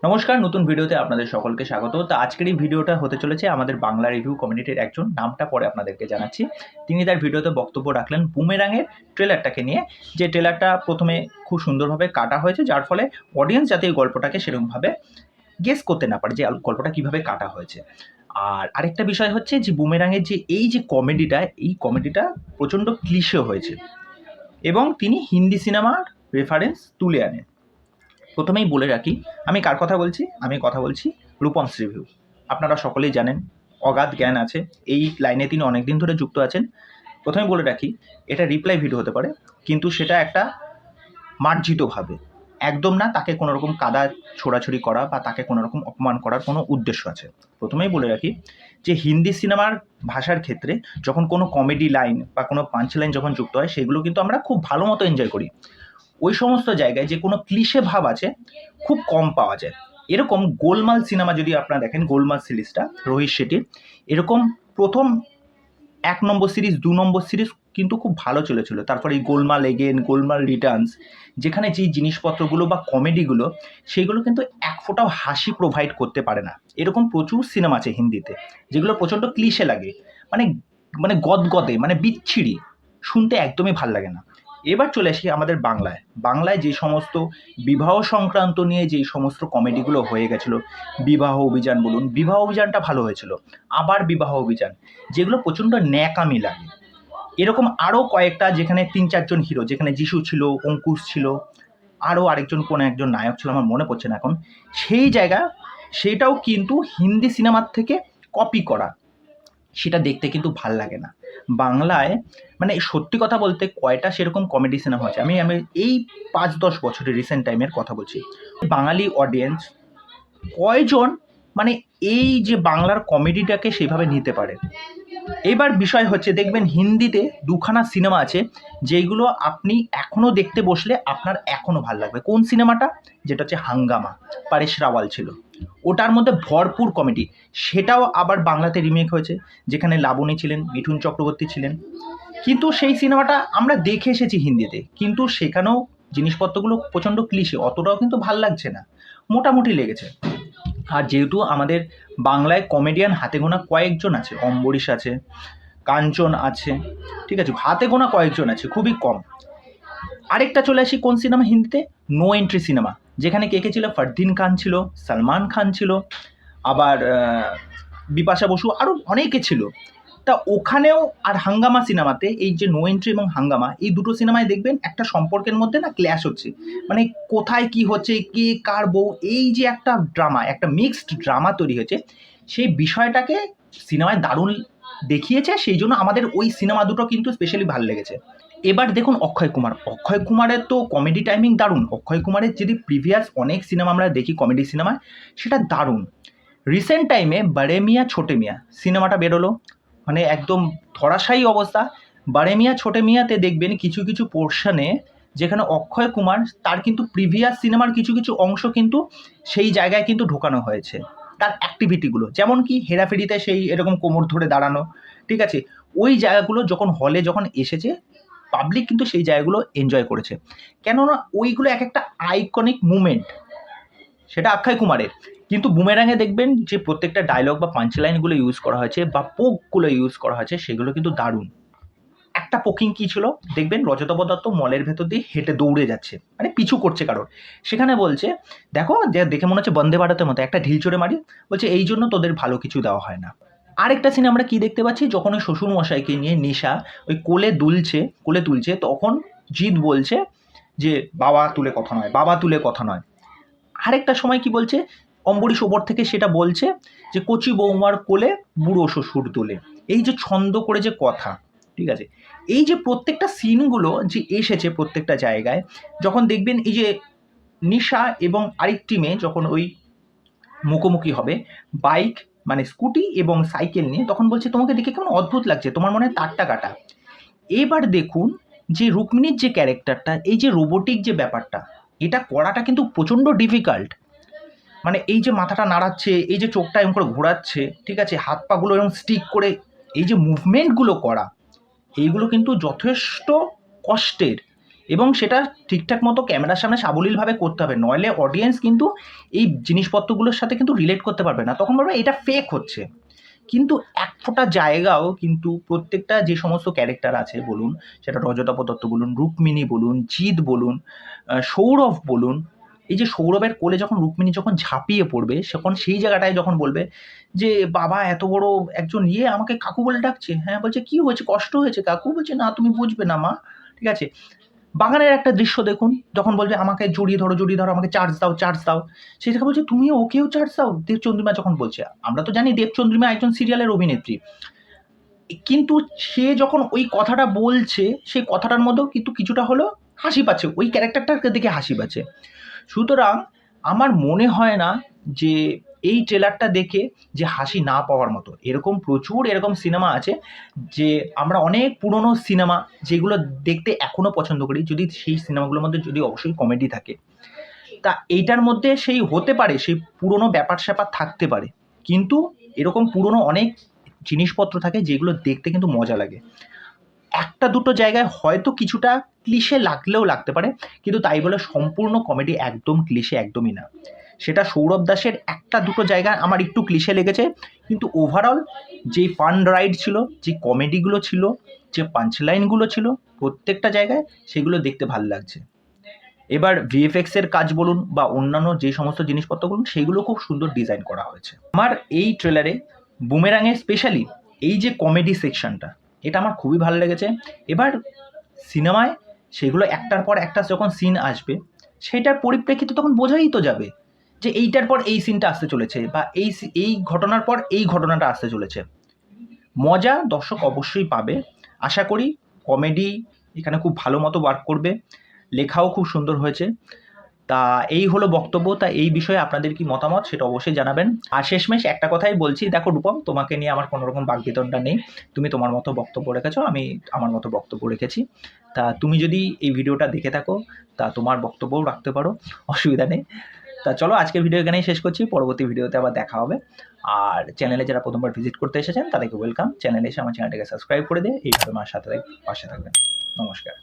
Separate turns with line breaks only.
নমস্কার, নতুন ভিডিওতে আপনাদের সকলকে স্বাগত। তো আজকের এই ভিডিওটা হতে চলেছে আমাদের বাংলা রিভিউ কমিউনিটির একজন, নামটা পরে আপনাদেরকে জানাচ্ছি। তিনি তার ভিডিওতে বক্তব্য রাখলেন বুমেরাংয়ের ট্রেলারটাকে নিয়ে, যে ট্রেলারটা প্রথমে খুব সুন্দরভাবে কাটা হয়েছে, যার ফলে অডিয়েন্স যাতে এই গল্পটাকে সেরকমভাবে গেস করতে না পারে যে গল্পটা কীভাবে কাটা হয়েছে। আর আরেকটা বিষয় হচ্ছে যে বুমেরাংয়ের যে এই যে কমেডিটা, এই কমেডিটা প্রচণ্ড ক্লিশে হয়েছে এবং তিনি হিন্দি সিনেমার রেফারেন্স তুলে আনেন। প্রথমেই বলে রাখি, আমি কার কথা বলছি? আমি কথা বলছি রূপমস রিভিউ। আপনারা সকলেই জানেন, অগাধ জ্ঞান আছে, এই লাইনে তিনি অনেক দিন ধরে যুক্ত আছেন। প্রথমে বলে রাখি, এটা রিপ্লাই ভিডিও হতে পারে, কিন্তু সেটা একটা মার্জিতভাবে, একদম না তাকে কোনো রকম কাদা ছোড়াছুড়ি করা বা তাকে কোনো রকম অপমান করার কোনো উদ্দেশ্য আছে। প্রথমেই বলে রাখি যে হিন্দি সিনেমার ভাষার ক্ষেত্রে যখন কোনো কমেডি লাইন বা কোনো পাঞ্চ লাইন যখন যুক্ত হয়, সেগুলো কিন্তু আমরা খুব ভালো মতো এনজয় করি। ওই সমস্ত জায়গায় যে কোনো ক্লিশে ভাব আছে খুব কম পাওয়া যায়। এরকম গোলমাল সিনেমা যদি আপনারা দেখেন, গোলমাল সিরিজটা রোহিত শেঠির, এরকম প্রথম ১ নম্বর সিরিজ, ২ নম্বর সিরিজ কিন্তু খুব ভালো চলেছিল। তারপরে এই গোলমাল এগেন, গোলমাল রিটার্নস, যেখানে যেই জিনিসপত্রগুলো বা কমেডিগুলো, সেইগুলো কিন্তু এক ফোঁটাও হাসি প্রোভাইড করতে পারে না। এরকম প্রচুর সিনেমা আছে হিন্দিতে যেগুলো প্রচণ্ড ক্লিশে লাগে, মানে মানে গদগদে, মানে বিচ্ছিরি, শুনতে একদমই ভাল লাগে না। এবার চলে আসি আমাদের বাংলায়। বাংলায় যে সমস্ত বিবাহ সংক্রান্ত নিয়ে যেই সমস্ত কমেডিগুলো হয়ে গেছিলো, বিবাহ অভিযান বলুন, বিবাহ অভিযানটা ভালো হয়েছিল, আবার বিবাহ অভিযান, যেগুলো প্রচণ্ড ন্যাকামি লাগে। এরকম আরও কয়েকটা, যেখানে ৩-৪ জন হিরো, যেখানে যিশু ছিল, অঙ্কুশ ছিল, আরও আরেকজন কোন একজন নায়ক ছিল, আমার মনে পড়ছে না এখন, সেই জায়গা, সেটাও কিন্তু হিন্দি সিনেমার থেকে কপি করা। সেটা দেখতে কিন্তু ভাল লাগে না। বাংলায় মানে সত্যি কথা বলতে কয়টা সেরকম কমেডি সিনেমা আছে, আমি এই ৫-১০ বছরের রিসেন্ট টাইমের কথা বলছি। বাঙালি অডিয়েন্স কয়জন মানে এই যে বাংলার কমেডিটাকে সেভাবে নিতে পারে? এইবার বিষয় হচ্ছে, দেখবেন হিন্দিতে ২ খানা সিনেমা আছে যেইগুলো আপনি এখনও দেখতে বসলে আপনার এখনও ভাল লাগবে। কোন সিনেমাটা? যেটা হচ্ছে হাঙ্গামা, পরেশ রাওয়াল ছিল। ওটার মধ্যে ভরপুর কমেডি। সেটাও আবার বাংলাতে রিমেক হয়েছে, যেখানে লাবণী ছিলেন, মিঠুন চক্রবর্তী ছিলেন। কিন্তু সেই সিনেমাটা আমরা দেখে এসেছি হিন্দিতে, কিন্তু সেখানেও জিনিসপত্রগুলো প্রচণ্ড ক্লিশে, অতটাও কিন্তু ভাল লাগছে না, মোটামুটি লেগেছে। আর যেহেতু আমাদের বাংলায় কমেডিয়ান হাতে গোনা কয়েকজন আছে, অম্বরীশ আছে, কাঞ্চন আছে, ঠিক আছে, হাতে গোনা কয়েকজন আছে, খুবই কম। আরেকটা চলে আসি কোন সিনেমা হিন্দিতে? নো এন্ট্রি সিনেমা, যেখানে কে কে ছিল? ফারদিন খান ছিল, সালমান খান ছিল, আবার বিপাশা বসু, আরও অনেকে ছিল। তা ওখানেও আর হাঙ্গামা সিনেমাতে, এই যে নো এন্ট্রি এবং হাঙ্গামা, এই দুটো সিনেমায় দেখবেন একটা সম্পর্কের মধ্যে না ক্ল্যাশ হচ্ছে, মানে কোথায় কি হচ্ছে, কে কার বউ, এই যে একটা ড্রামা, একটা মিক্সড ড্রামা তৈরি হয়েছে, সেই বিষয়টাকে সিনেমায় দারুণ দেখিয়েছে, সেই জন্য আমাদের ওই সিনেমা দুটো কিন্তু স্পেশালি ভালো লেগেছে। এবার দেখুন অক্ষয় কুমার। অক্ষয় কুমারের তো কমেডি টাইমিং দারুণ। অক্ষয় কুমারের যদি প্রিভিয়াস অনেক সিনেমা আমরা দেখি কমেডি সিনেমা, সেটা দারুণ। রিসেন্ট টাইমে বড়ে মিয়াঁ ছোটে মিয়াঁ সিনেমাটা বেরোলো, মানে একদম ধরাশায়ী অবস্থা। বড়ে মিয়াঁ ছোটে মিয়াঁতে দেখবেন কিছু কিছু পোর্শনে, যেখানে অক্ষয় কুমার তার কিন্তু প্রিভিয়াস সিনেমার কিছু কিছু অংশ কিন্তু সেই জায়গায় কিন্তু ঢোকানো হয়েছে, তার অ্যাক্টিভিটিগুলো, যেমন কি হেরাফেরিতে সেই এরকম কোমর ধরে দাঁড়ানো, ঠিক আছে, ওই জায়গাগুলো যখন হলে যখন এসেছে, পাবলিক কিন্তু সেই জায়গাগুলো এনজয় করেছে, কেননা ওইগুলো এক একটা আইকনিক মুমেন্ট, সেটা অক্ষয় কুমারের। কিন্তু বুমেরাঙে দেখবেন যে প্রত্যেকটা ডায়লগ বা পাঞ্চ লাইনগুলো ইউজ করা হয়েছে বা পোকগুলো ইউজ করা হয়েছে, সেগুলো কিন্তু দারুণ। একটা পোকিং কী ছিল দেখবেন, রজতাভ দত্ত মলের ভেতর দিয়ে হেঁটে দৌড়ে যাচ্ছে, মানে পিছু করছে কারোর, সেখানে বলছে দেখো, দেখে মনে হচ্ছে বন্দে ভারতের মতো, একটা ঢিল চড়ে মারি, বলছে এই জন্য তোদের ভালো কিছু দেওয়া হয় না। আরেকটা সিনে আমরা কি দেখতে পাচ্ছি, যখন ওই শ্বশুরমশাইকে নিয়ে নিশা ওই কোলে তুলছে, তখন জিৎ বলছে যে বাবা তুলে কথা নয়, বাবা তুলে কথা নয়। আরেকটা সময় কি বলছে, অম্বরীশ ওপর থেকে সেটা বলছে যে কচি বৌমার কোলে বুড়ো শ্বশুর তোলে, এই যে ছন্দ করে যে কথা, ঠিক আছে, এই যে প্রত্যেকটা সিনগুলো যে এসেছে প্রত্যেকটা জায়গায়, যখন দেখবেন এই যে নিশা এবং আরেকটি মেয়ে যখন ওই মুখোমুখি হবে, বাইক মানে স্কুটি এবং সাইকেল নিয়ে, তখন বলছে তোমাকে দেখে কেমন অদ্ভুত লাগছে, তোমার মনে হয় তারটা কাটা। এবার দেখুন যে রুক্মিণীর যে ক্যারেক্টারটা, এই যে রোবোটিক যে ব্যাপারটা, এটা করাটা কিন্তু প্রচণ্ড ডিফিকাল্ট। মানে এই যে মাথাটা নাড়াচ্ছে, এই যে চোখটা এরকম করে ঘোরাচ্ছে, ঠিক আছে, হাত পাগুলো এরকম স্টিক করে এই যে মুভমেন্টগুলো করা, এইগুলো কিন্তু যথেষ্ট কষ্টের। এবং সেটা ঠিকঠাক মতো ক্যামেরার সামনে সাবলীলভাবে করতে হবে, নইলে অডিয়েন্স কিন্তু এই জিনিসপত্রগুলোর সাথে কিন্তু রিলেট করতে পারবে না, তখন বলবে এটা ফেক হচ্ছে। কিন্তু এক ফোঁটা জায়গাও কিন্তু প্রত্যেকটা যে সমস্ত ক্যারেক্টার আছে বলুন, সেটা রজতাভ দত্ত বলুন, রুক্মিণী বলুন, জিৎ বলুন, সৌরভ বলুন, এই যে সৌরভের কোলে যখন রুক্মিণী যখন ঝাঁপিয়ে পড়বে, তখন সেই জায়গাটায় যখন বলবে যে বাবা এত বড় একজন আমাকে কাকু বলে ডাকছে, হ্যাঁ বলছে কি হয়েছে, কষ্ট হয়েছে কাকু, বলছে না তুমি বুঝবে না মা, ঠিক আছে। বাগানের একটা দৃশ্য দেখুন, যখন বলবে আমাকে জড়িয়ে ধরো, আমাকে চার্জ দাও, সেই জায়গায় বলছে তুমিও ওকেও চার্জ দাও, দেবচন্দ্রিমা যখন বলছে, আমরা তো জানি দেবচন্দ্রিমা একজন সিরিয়ালের অভিনেত্রী, কিন্তু সে যখন ওই কথাটা বলছে, সেই কথাটার মধ্যেও কিন্তু কিছুটা হলেও হাসি পাচ্ছে, ওই ক্যারেক্টারটাকে দেখে হাসি পাচ্ছে। সুতরাং আমার মনে হয় না যে এই ট্রেলারটা দেখে যে হাসি না পাওয়ার মতো, এরকম প্রচুর এরকম সিনেমা আছে যে আমরা অনেক পুরনো সিনেমা যেগুলো দেখতে এখনও পছন্দ করি, যদি সেই সিনেমাগুলোর মধ্যে যদি অবশ্যই কমেডি থাকে, তা এইটার মধ্যে সেই হতে পারে, সেই পুরনো ব্যাপার স্যাপার থাকতে পারে, কিন্তু এরকম পুরনো অনেক জিনিসপত্র থাকে যেগুলো দেখতে কিন্তু মজা লাগে। একটা দুটো জায়গায় হয়তো কিছুটা ক্লিশে লাগলেও লাগতে পারে, কিন্তু তাই বলে সম্পূর্ণ কমেডি একদম ক্লিশে একদমই না। সেটা সৌরভ দাসের একটা দুটো জায়গায় আমার একটু ক্লিশে লেগেছে, কিন্তু ওভারঅল যে ফান রাইড ছিল, যে কমেডিগুলো ছিল, যে পাঞ্চলাইনগুলো ছিল, প্রত্যেকটা জায়গায় সেগুলো দেখতে ভালো লাগছে। এবার ভিএফএক্সের কাজ বলুন বা অন্যান্য যে সমস্ত জিনিসপত্র বলুন, সেইগুলো খুব সুন্দর ডিজাইন করা হয়েছে। আমার এই ট্রেলারে বুমেরাঙের স্পেশালি এই যে কমেডি সেকশনটা, এটা আমার খুবই ভালো লেগেছে। এবার সিনেমায় সেগুলো একটার পর একটা যখন সিন আসবে, সেটার পরিপ্রেক্ষিতে তখন বোঝাই তো যাবে যে এইটার পর এই সিনটা আসতে চলেছে, বা এই ঘটনার পর এই ঘটনাটা আসতে চলেছে। মজা দর্শক অবশ্যই পাবে, আশা করি। কমেডি এখানে খুব ভালো মতো ওয়ার্ক করবে, লেখাও খুব সুন্দর হয়েছে। তা এই হলো বক্তব্য। তা এই বিষয়ে আপনাদের কি মতামত সেটা অবশ্যই জানাবেন। আর শেষমেশ একটা কথাই বলছি, দেখো রূপম, তোমাকে নিয়ে আমার কোনো রকম বাকবিতণ্ডা নেই। তুমি তোমার মতো বক্তব্য রেখেছো, আমি আমার মতো বক্তব্য রেখেছি। তা তুমি যদি এই ভিডিওটা দেখে থাকো, তা তোমার বক্তব্যও রাখতে পারো, অসুবিধা নেই। তা চলো, আজকের ভিডিও এখানেই শেষ করছি, পরবর্তী ভিডিওতে আবার দেখা হবে। আর চ্যানেলে যারা প্রথমবার ভিজিট করতে এসেছেন তাদেরকে ওয়েলকাম, চ্যানেলে এসে আমার চ্যানেলটাকে সাবস্ক্রাইব করে দিয়ে এইভাবে আমার সাথে পাশে থাকবেন। নমস্কার।